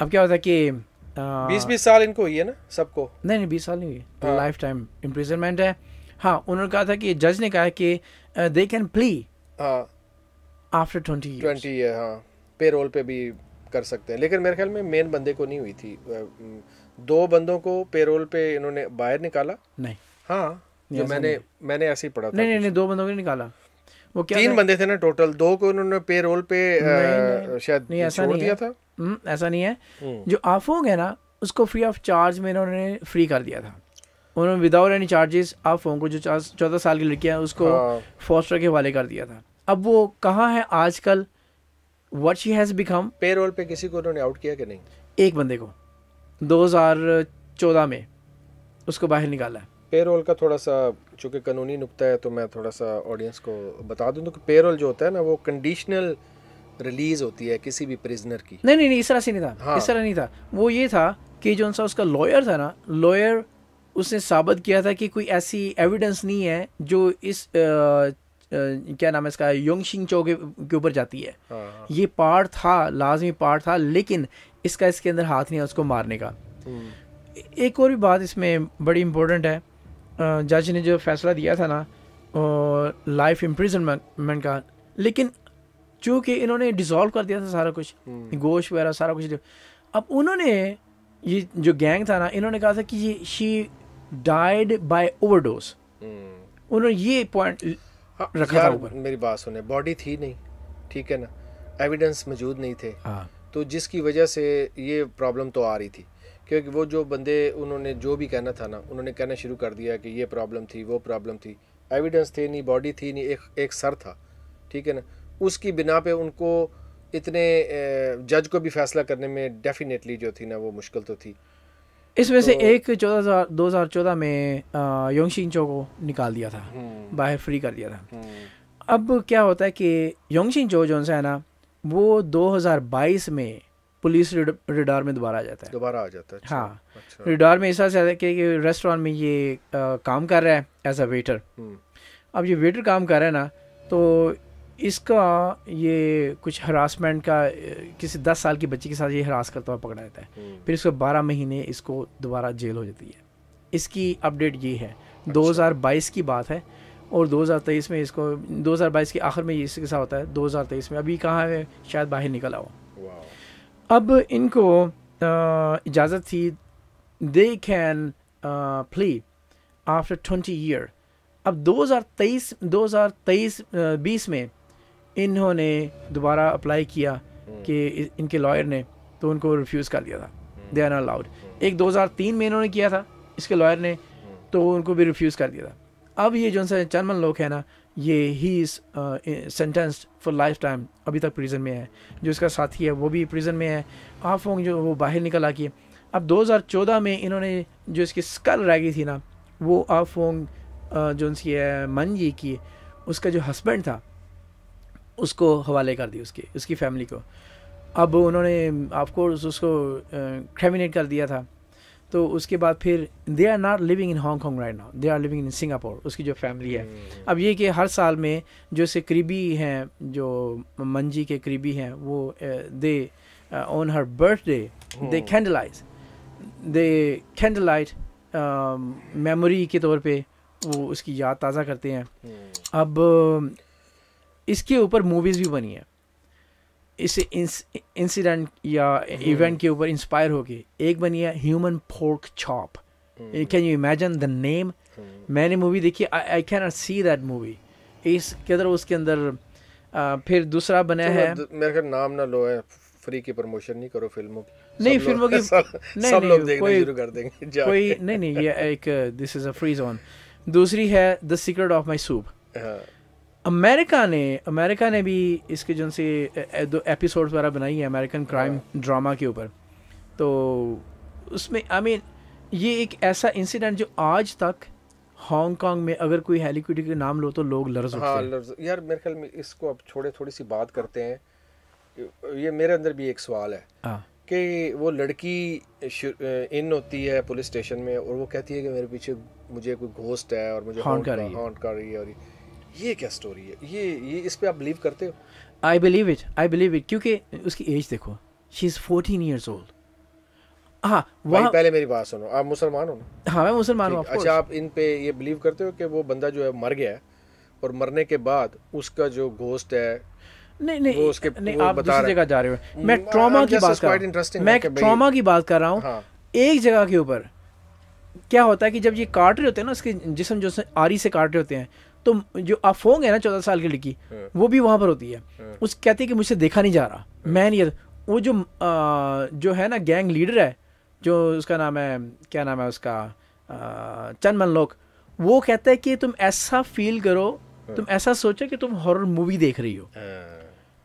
अब क्या होता है कि 20-20 साल इनको हुई है ना सबको। नहीं 20 साल नहीं हुई, लाइफ टाइम इम्प्रिजनमेंट है। हाँ, उन्होंने कहा था कि जज ने कहा कि they can plea after 20 year. हाँ, पेरोल पे भी कर सकते हैं, लेकिन मेरे ख्याल में मेन बंदे को नहीं हुई थी। 2 बंदों को पेरोल पे इन्होंने बाहर निकाला। नहीं, हाँ, जो मैंने ऐसे ही पढ़ा था। नहीं 2 बंदों को नहीं निकाला। वो क्या 3 बंदे थे ना टोटल, 2 को इन्होंने पेरोल पे शायद छोड़ दिया था। ऐसा नहीं है। जो आफोंग है ना, उसको फ्री ऑफ चार्ज में इन्होंने फ्री कर दिया था। उन्होंने विदाउट एनी चार्जेस आफोंग को, जो 14 साल की लड़की है, उसको फॉस्टर के हवाले कर दिया था। अब वो कहाँ है आजकल, what she has become. Payroll पे किसी को उन्होंने आउट किया कि नहीं? एक बंदे को 2014 में उसको बाहर निकाला है। पेरोल का थोड़ा सा चूँकि कानूनी नुक्ता है, तो मैं थोड़ा सा ऑडियंस को बता दूं तो कि पेरोल जो होता है ना, वो कंडीशनल रिलीज होती है किसी भी प्रिजनर की। नहीं इस तरह से नहीं था। हाँ। इस तरह नहीं था। वो ये था कि जो सा उसका लॉयर था ना, लॉयर उसने साबित किया था कि कोई ऐसी एविडेंस नहीं है जो इस क्या नाम है इसका, योंगशिंग चो के ऊपर जाती है। हाँ। ये पार्ट था, लाजमी पार्ट था, लेकिन इसके अंदर हाथ नहीं है उसको मारने का। एक और भी बात इसमें बड़ी इम्पोर्टेंट है, जज ने जो फैसला दिया था ना लाइफ इम्प्रिजनमेंट का, लेकिन चूँकि इन्होंने डिसॉल्व कर दिया था सारा कुछ, गोश्त वगैरह सारा कुछ। अब उन्होंने ये जो गैंग था ना, इन्होंने कहा था कि ये शी डाइड बाय ओवरडोज। उन्होंने ये पॉइंट रखा था ऊपर। मेरी बात सुने, बॉडी थी नहीं, ठीक है ना, एविडेंस मौजूद नहीं थे। हाँ। तो जिसकी वजह से ये प्रॉब्लम तो आ रही थी, क्योंकि वो जो बंदे उन्होंने जो भी कहना था ना, उन्होंने कहना शुरू कर दिया कि ये प्रॉब्लम थी, वो प्रॉब्लम थी। एविडेंस थे नहीं, बॉडी थी नहीं, एक सर था, ठीक है ना। उसकी बिना पे उनको इतने जज को भी फैसला करने में डेफिनेटली जो थी ना वो मुश्किल तो थी। इसमें से एक 2014 में योंगशिन चो को निकाल दिया था, बाहर फ्री कर दिया था। अब क्या होता है कि योंगशिन चो जो है ना वो 2022 में पुलिस रिडार में दोबारा आ जाता है। अच्छा, हाँ अच्छा। रिडार में ऐसा है कि रेस्टोरेंट में ये काम कर रहा है एज अ वेटर। अब ये वेटर काम कर रहा है ना, तो इसका ये कुछ हरासमेंट का किसी 10 साल की बच्ची के साथ ये हरास करता हुआ पकड़ा जाता है। फिर इसको 12 महीने इसको दोबारा जेल हो जाती है। इसकी अपडेट ये है, 2022 की बात है और 2023 में इसको 2022 के आखिर में ये इसके साथ होता है। 2023 में अभी कहाँ है, शायद बाहर निकला हो। अब इनको इजाज़त थी, they can plea after 20 year. अब 2023-20 में इन्होंने दोबारा अप्लाई किया कि इनके लॉयर ने, तो उनको रिफ्यूज़ कर दिया था, दे आर नॉट अलाउड। एक 2003 में इन्होंने किया था इसके लॉयर ने, तो उनको भी रिफ्यूज़ कर दिया था। अब ये जो सा चंदमन लोग है ना, ये he is sentenced for life time, अभी तक प्रिजन में है। जो इसका साथी है वो भी प्रिजन में है। आफोंग जो वो बाहर निकल आके, अब 2014 में इन्होंने जो इसकी स्कल रह गई थी ना, वो आफोंग जो उनकी है मंजी की, उसका जो हस्बैंड था उसको हवाले कर दी, उसकी फैमिली को। अब उन्होंने आपको उसको क्रिमिनेट कर दिया था। तो उसके बाद फिर they are not living in Hong Kong right now, they are living in Singapore, उसकी जो फैमिली है। अब ये कि हर साल में जो इसके करीबी हैं, जो मंजी के करीबी हैं, वो they on her birthday they candlelight memory के तौर पे वो उसकी याद ताज़ा करते हैं। अब इसके ऊपर मूवीज़ भी बनी है, इस इंसिडेंट या इवेंट के ऊपर इंस्पायर होके। एक बनी है human pork chop, can you imagine the name. मैंने मूवी देखी, I can not see that movie. इसके अंदर उसके अंदर फिर दूसरा बना है, मेरे ख्याल नाम ना लो है, फ्री की प्रमोशन नहीं करो फिल्मों की। नहीं फिल्मों की सब लोग देखना शुरू कर देंगे कोई नहीं ये एक this is a free zone. दूसरी है the secret of my soup. America ने भी इसके जो से 2 एपिसोड्स वगैरह बनाई है अमेरिकन क्राइम ड्रामा के ऊपर। तो उसमें ये एक ऐसा इंसिडेंट जो आज तक हांगकांग में अगर कोई हेलीकॉप्टर के नाम लो तो लोग लर्ज उठते हैं। यार मेरे ख्याल में इसको अब थोड़ी सी बात करते हैं। ये मेरे अंदर भी एक सवाल है कि वो लड़की इन होती है पुलिस स्टेशन में और वो कहती है कि मेरे पीछे मुझे कोई घोस्ट है और मुझे हॉन्ट कर रही है। और ये क्या स्टोरी है? ये इस पे आप बिलीव करते हो? आई बिलीव इट क्योंकि उसकी एज देखो, शी इज 14 years old। हाँ भाई पहले मेरी बात सुनो, आप मुसलमान हो ना? हाँ मैं मुसलमान हूँ। अच्छा, आप इन पे ये बिलीव करते हो कि वो बंदा जो है मर गया है और मरने के बाद उसका जो घोस्ट है नहीं वो उसके नहीं, आप दूसरी जगह जा रहे हो। मैं ट्रॉमा की बात कर रहा हूँ, मैं ट्रॉमा की बात कर रहा हूँ। एक जगह के ऊपर क्या होता है कि जब ये काट रहे होते हैं ना, उसके जिस्म जो आरी से काट रहे होते हैं, तो जो अफोंग है ना 14 साल की लड़की, वो भी वहाँ पर होती है। उस कहती है कि मुझसे देखा नहीं जा रहा, मैं नहीं। वो जो है ना गैंग लीडर है, जो उसका नाम है, क्या नाम है उसका, चंदमन लोक, वो कहता है कि तुम ऐसा फील करो, तुम ऐसा सोचो कि तुम हॉरर मूवी देख रही हो।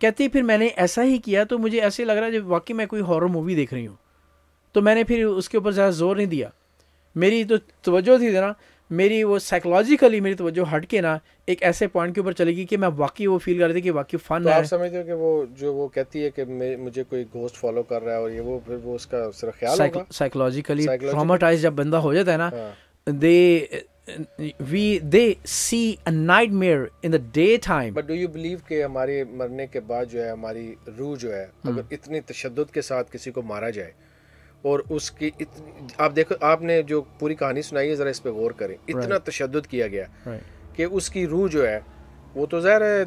कहती है फिर मैंने ऐसा ही किया तो मुझे ऐसे लग रहा है जब वाकई मैं कोई हॉरर मूवी देख रही हूँ। तो मैंने फिर उसके ऊपर ज़्यादा जोर नहीं दिया। मेरी तो तवज्जो थी ना, मेरी वो साइकोलॉजिकली मेरी तवज्जो हट के ना एक ऐसे पॉइंट के ऊपर चलेगी कि मैं वाकई वो फील कर रही थी कि वाकई फन तो है। आप समझते हो कि वो कहती है कि मुझे कोई घोस्ट फॉलो कर रहा है और ये वो फिर वो उसका सिर्फ ख्याल होगा। साइकोलॉजिकली ट्रॉमाटाइज जब बंदा हो जाता है ना, they see a nightmare in the daytime. But do you believe कि हमारे मरने के बाद जो है हमारी रूह जो है अगर इतनी तशद्दुद के साथ किसी को मारा जाए और उसकी आप देखो, आपने जो पूरी कहानी सुनाई है जरा इस पे गौर करें। इतना तशद्दुद किया गया कि उसकी रूह जो है वो तो ज़ाहिर है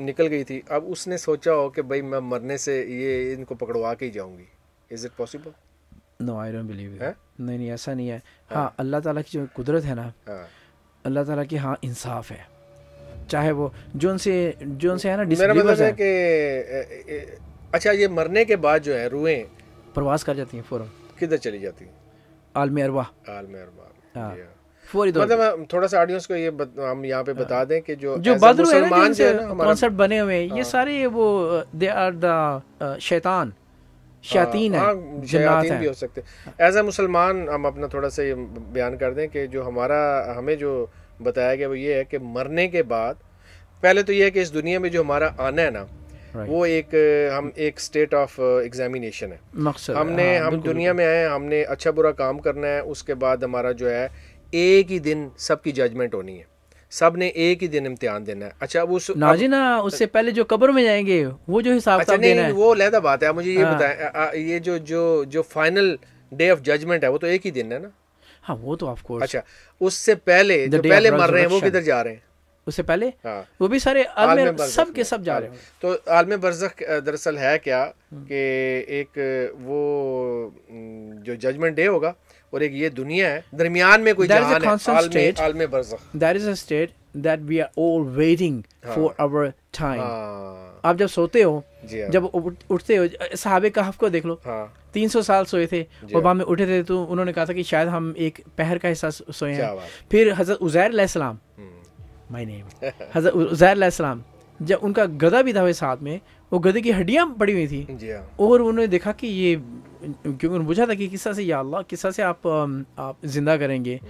निकल गई थी। अब उसने सोचा हो कि भाई मैं मरने से ये इनको पकड़वा के ही जाऊंगी। Is it possible? No I don't believe it. नहीं ऐसा नहीं है। हाँ अल्लाह ताला की जो कुदरत है ना, अल्लाह ताला की हाँ इंसाफ है। चाहे वो जो उनसे है ना, मेरा मतलब है कि अच्छा ये मरने के बाद जो है रूहें प्रवास कर जाती हैं, फ़ौरन किधर चली जाती हैं? आलम अरवाह। हाँ मतलब थोड़ा सा ऑडियंस को ये हम यहाँ पे बता दें कि जो बद्र मुसलमान जो है ना कॉन्सेप्ट बने हुए हैं ये सारे वो दे आर द शैतान शैतान है, शैतान भी हो सकते। एज अ मुसलमान हम अपना थोड़ा सा ये बयान कर दें कि जो हमें जो बताया गया वो ये है कि मरने के बाद पहले तो ये है कि इस दुनिया में जो हमारा आना है ना वो हम एक स्टेट ऑफ एग्जामिनेशन है। मकसद हम दुनिया में आए, हमने अच्छा बुरा काम करना है, उसके बाद हमारा जो है एक ही दिन सबकी जजमेंट होनी है, सब ने एक ही दिन इम्तिहान देना है। अच्छा उससे पहले जो कब्र में जाएंगे वो जो हिसाब देना है वो अलग बात है। आप मुझे ये बताएं, ये जो फाइनल डे ऑफ जजमेंट है वो तो एक ही दिन है ना? हाँ वो तो ऑफ कोर्स। अच्छा उससे पहले जो पहले मर रहे हैं वो किधर जा रहे हैं? उससे पहले वो भी सारे सब के सब जा रहे हैं। तो आलम बरज़ख दरअसल है क्या कि एक वो जो जजमेंट डे होगा और एक ये दुनिया है, दरमियान में कोई जहान है, आलम बरज़ख। That is a state that we are all waiting for our time. आप जब सोते हो, जब उठते हो, सहाबे कहफ को देख लो, 300 साल सोए थे और बाद में उठे थे तो उन्होंने कहा था कि शायद हम एक पहर का हिस्सा सोए हैं। फिर हज़रत उज़ैर अलैहिस्सलाम, माय नेम, हज़रत उज़ैर अलैहिस्सलाम, जब उनका गधा भी था साथ में, वो गधे की हड्डियां पड़ी हुई थी और उन्होंने देखा कि ये, क्योंकि उन्होंने पूछा था कि किस्सा से, या अल्लाह किस्सा से आप जिंदा करेंगे,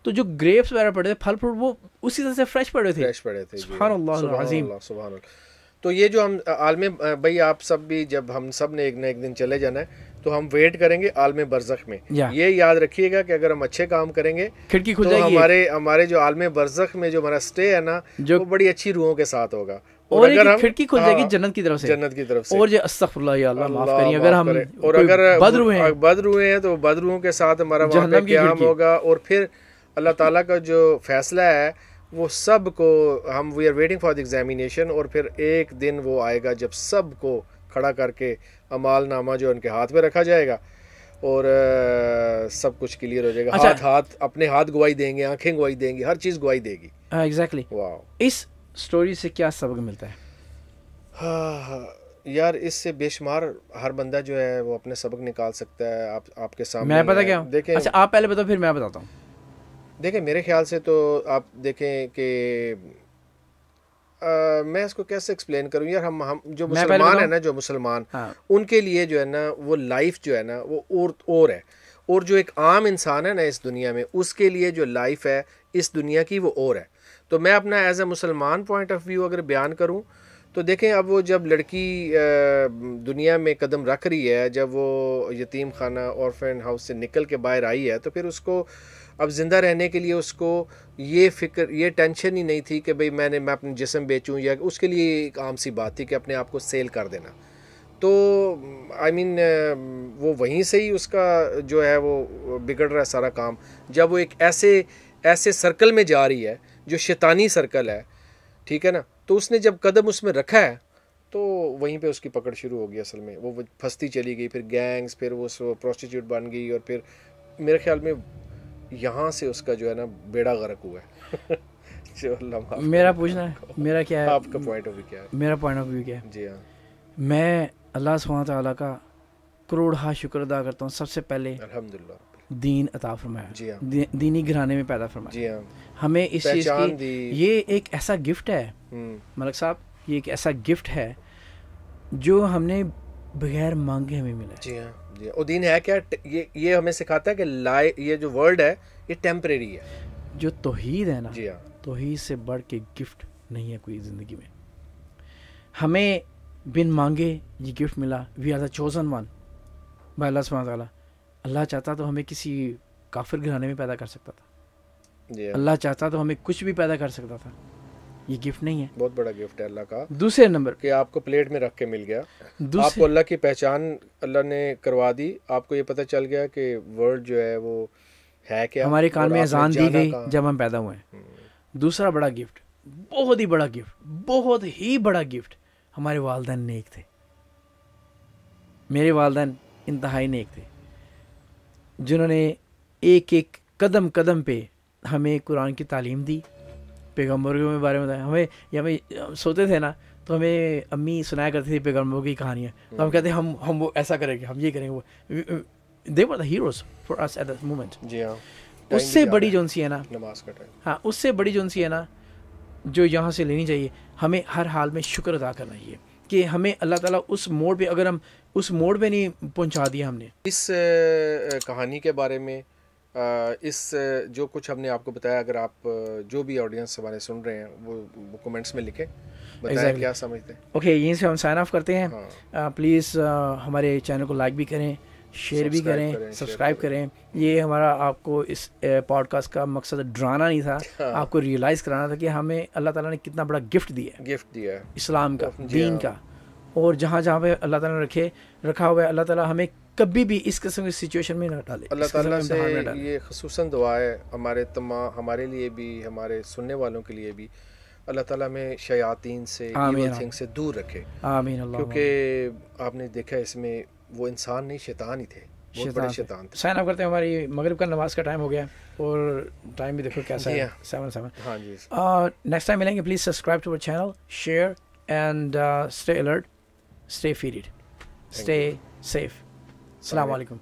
तो जो ग्रेप्स वगैरह पड़े थे, फल फ्रूट, वो उसी तरह से फ्रेश पड़े थे। सुभान अल्लाह अज़ीम। तो ये जो हम आलम, भाई आप सब भी, जब हम सब ने एक न एक दिन चले जाना है तो हम वेट करेंगे आलम बरज़ख में। ये याद रखिएगा कि अगर हम अच्छे काम करेंगे खिड़की खुल तो जाएगी। हमारे जो आलम बरज़ख में जो हमारा स्टे है ना वो बड़ी अच्छी रूहों के साथ होगा। और अगर हम खिड़की खुल जाएगी जन्नत की तरफ से। और जो अस्तगफुरुल्लाह, या अल्लाह माफ करिए, अगर हम और अगर बदरूह हैं तो बदरूहों के साथ हमारा वहाँ पे क़याम होगा। और फिर अल्लाह ताला का जो फैसला है वो सब को हम we are waiting for the examination. और फिर एक दिन वो आएगा जब सब को खड़ा करके अमाल नामा जो उनके हाथ में रखा जाएगा और सब कुछ क्लियर हो जाएगा। अच्छा, हाथ अपने हाथ गवाही देंगे, आंखें गवाही देंगी, हर चीज़ गवाही देगी। एग्जैक्टली। वाह, इस स्टोरी से क्या सबक मिलता है? यार इससे बेशुमार हर बंदा जो है वो अपने सबक निकाल सकता है। आपके सामने मैं पता क्या देखें। अच्छा आप पहले बताओ फिर मैं बताता हूँ। देखें मेरे ख्याल से तो आप देखें कि मैं इसको कैसे एक्सप्लेन करूँ यार। हम जो मुसलमान है ना, जो मुसलमान उनके लिए जो है ना वो लाइफ जो है ना वो और है। और जो एक आम इंसान है ना इस दुनिया में, उसके लिए जो लाइफ है इस दुनिया की वो और है। तो मैं अपना एज ए मुसलमान पॉइंट ऑफ व्यू अगर बयान करूँ तो देखें, अब वो जब लड़की दुनिया में कदम रख रही है, जब वो यतीम खाना ऑर्फन हाउस से निकल के बाहर आई है, तो फिर उसको अब ज़िंदा रहने के लिए उसको ये फ़िक्र, ये टेंशन ही नहीं थी कि भाई मैं अपने जिस्म बेचूं, या उसके लिए एक आम सी बात थी कि अपने आप को सेल कर देना। तो आई मीन वो वहीं से ही उसका जो है वो बिगड़ रहा है सारा काम। जब वो एक ऐसे सर्कल में जा रही है जो शैतानी सर्कल है, ठीक है ना, तो उसने जब कदम उसमें रखा है तो वहीं पे उसकी पकड़ शुरू हो गई। असल में वो फंसती चली गई, फिर गैंग्स, फिर वो प्रोस्टिट्यूट बन गई, और फिर मेरे ख्याल में यहाँ से उसका जो है ना बेड़ा गर्क हुआ है। मेरा पूछना है, मेरा क्या है, आपका पॉइंट ऑफ व्यू क्या है? मेरा पॉइंट ऑफ व्यू क्या है? जी हाँ, मैं अल्लाह सुब्हानहू तआला का करोड़ हाथ शुक्र अदा करता हूँ। सबसे पहले अल्हम्दुलिल्लाह दीन अता फरमाया, जी हाँ, दीनी घराने में पैदा फरमाया। जी हाँ, हमें इस चीज़ की, ये एक ऐसा गिफ्ट है मलक साहब, ये एक ऐसा गिफ्ट है जो हमने बगैर मांगे हमें मिला। जी हाँ, जी हाँ। और दीन है क्या? ये हमें सिखाता है कि ये जो वर्ल्ड है ये टेम्परेरी है। जो तौहीद है ना, जी हाँ, तौहीद से बढ़ के गिफ्ट नहीं है कोई ज़िंदगी में। हमें बिन मांगे ये गिफ्ट मिला। We are the chosen one by अल्लाह सुब्हानहू तआला। अल्लाह चाहता तो हमें किसी काफिर घराने में पैदा कर सकता था। अल्लाह चाहता तो हमें कुछ भी पैदा कर सकता था। ये गिफ्ट नहीं है, बहुत बड़ा गिफ्ट है अल्लाह का। दूसरे नंबर कि आपको प्लेट में रख के मिल गया, आपको अल्लाह की पहचान अल्लाह ने करवा दी, आपको ये पता चल गया कि वर्ल्ड जो है वो है क्या। हमारे कान में अजान दी गई जब हम पैदा हुए। दूसरा बड़ा गिफ्ट, बहुत ही बड़ा गिफ्ट, बहुत ही बड़ा गिफ्ट, हमारे वालिदैन नेक थे। मेरे वालिदैन इंतहाई नेक थे, जिन्होंने एक एक कदम कदम पे हमें कुरान की तालीम दी, पैगम्बरों के बारे में बताया। हमें सोते थे ना तो हमें अम्मी सुनाया करती थी पैगम्बरों की कहानियाँ, तो हम कहते हम वो ऐसा करेंगे, हम ये करेंगे, वो they were the heroes for us at that moment. जी हाँ। उससे बड़ी जोन सी है ना नमाज का टाइम, हाँ उससे बड़ी जोन सी है ना जो यहाँ से लेनी चाहिए, हमें हर हाल में शुक्र अदा करना चाहिए कि हमें अल्लाह ताला उस मोड़ पे, अगर हम उस मोड़ पे नहीं पहुँचा दिया हमने। इस कहानी के बारे में इस जो कुछ हमने आपको बताया, अगर आप जो भी ऑडियंस हमारे सुन रहे हैं वो कमेंट्स में लिखें, बताएं क्या समझते हैं। ओके, यहीं से हम साइन ऑफ करते हैं। प्लीज़ हमारे चैनल को लाइक भी करें, शेयर भी करें, सब्सक्राइब करें। ये हमारा आपको इस पॉडकास्ट का मकसद डराना नहीं था, आपको रियलाइज़ कराना था कि हमें अल्लाह ताला ने कितना बड़ा गिफ्ट दिया है इस्लाम का, दीन का। और जहाँ जहाँ पे अल्लाह ताला ने रखा हुआ है, अल्लाह ताला हमें कभी भी इस किस्म की सिचुएशन में ना डाले। अल्लाह ताला से ये खुसूसन दुआ है हमारे लिए भी, हमारे सुनने वालों के लिए भी, अल्लाह ताला में शयातीन से, इविल थिंग से दूर रखे। आमीन। क्योंकि आपने देखा इसमें वो इंसान नहीं, शैतान ही थे, बहुत बड़े शैतान थे। साइन अप करते हैं, हमारी मगरिब का नमाज का टाइम हो गया और टाइम भी देखो कैसा है, 7:07। हाँ जी। नेक्स्ट टाइम मिलेंगे। Please subscribe to our channel, share and stay alert, stay feeded, stay safe. अस्सलाम वालेकुम।